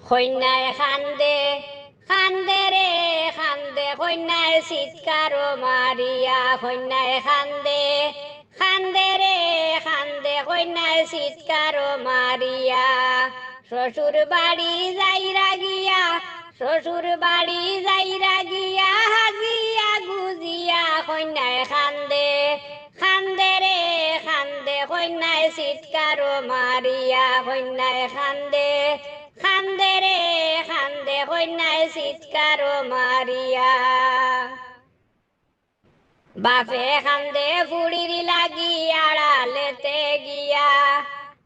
কন্যায় খান্দে খান্দে রে খান্দে কন্যায় চিৎকার মারিয়া কন্যায় খান্দে খান্দে রে খান্দে কন্যায় চিৎকার মারিয়া শ্বশুর বাড়ি যাইরা গিয়া শ্বশুর বাড়ি যাইরা গিয়া হাজিয়া গুজিয়া কন্যায় খান্দে খান্দে রে খান্দে কন্যায় চিৎকার মারিয়া কন্যায় খান্দে খান্দে রে খান্দে কন্যায় চিৎকার মারিয়া বাপে খান্দে ফুড়ির লাগি আড়ালেতে গিয়া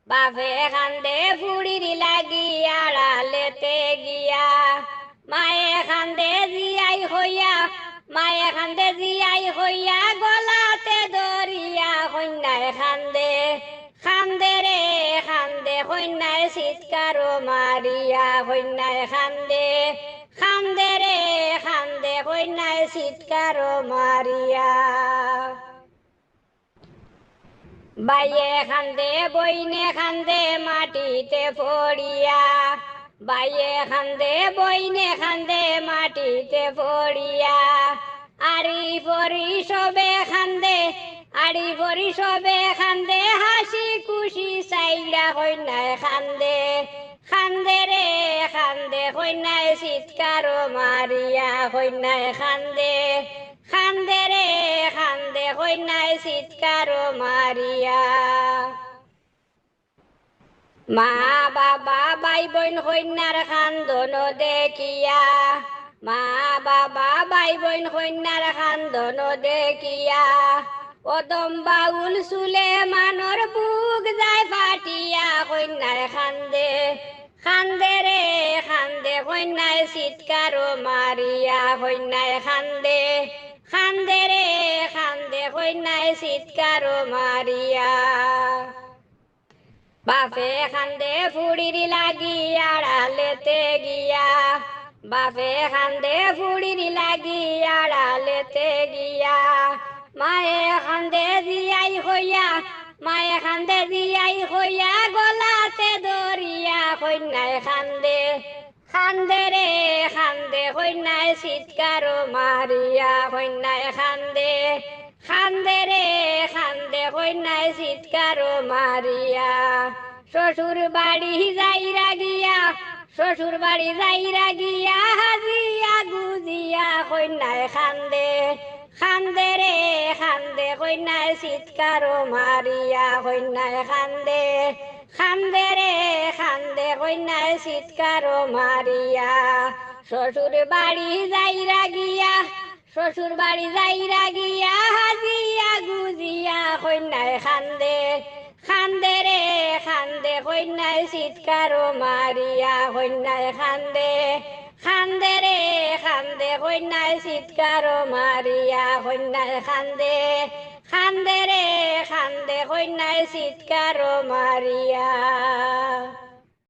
বাপে খান্দে ফুড়ির লাগি আড়ালেতে গিয়া মায়ে খান্দে জিয়াই হইয়া মায়ে খান্দে জিয়াই হইয়া গলাতে দরিয়া কন্যায় খান্দে খান্দে রে খান্দে কন্যায় চিৎকার মারিয়া কন্যায় খান্দে খান্দে রে খান্দে কন্যায় চিৎকার মারিয়া বাইয়ে খান্দে বইনে খান্দে মাটিতে পড়িয়া বাইয়ে খান্দে বইনে খান্দে মাটিতে পড়িয়া আড়ি পরি সবে খান্দে আড়ি পরি সবে খান্দে হাসি খুশি চাইলা কন্যায় খান্দে খান্দে রে খান্দে কন্যায় চিৎকার মারিয়া কন্যায় খান্দে খান্দে রে খান্দে কন্যায় চিৎকার মারিয়া মা বাবা ভাই বোন কন্যার কান্দন দেখিয়া মা বাবা ভাই বোন কন্যার কান্দন দেখিয়া ওদম বাউল চুলে মানর বুক যায় ফাটিয়া কন্যায় খান্দে খান্দে রে খান্দে কন্যায় চিৎকার মারিয়া কন্যায় খান্দে খান্দে রে খান্দে কন্যায় চিৎকার মারিয়া বাপে খান্দে ফুড়ির লাগি আড়ালেতে গিয়া বাপে খান্দে ফুড়ির লাগি আড়ালেতে গিয়া মায়ে খান্দে জিয়াই হইয়া মায়ে খান্দে জিয়াই হইয়া গলাতে দরিয়া কন্যায় খান্দে খান্দে রে খান্দে কন্যায় চিৎকার মারিয়া কন্যায় খান্দে খান্দে রে খান্দে কন্যায় চিৎকার মারিয়া শ্বশুর বাড়ি যাইরা গিয়া শ্বশুর বাড়ি যাইরা গিয়া হাজিয়া গুজিয়া কন্যায় খান্দে খান্দে রে খান্দে কন্যায় চিৎকার মারিয়া কন্যায় খান্দে খান্দে রে খান্দে কন্যায় চিৎকার মারিয়া শ্বশুর বাড়ি যাইরা গিয়া শ্বশুর বাড়ি যাইরা গিয়া হাজিয়া গুজিয়া কন্যায় খান্দে খান্দে রে খান্দে কন্যায় চিৎকার মারিয়া কন্যায় খান্দে খান্দে রে খান্দে কন্যায় চিৎকার মারিয়া কন্যায় খান্দে খান্দে রে খান্দে কন্যায় চিৎকার মারিয়া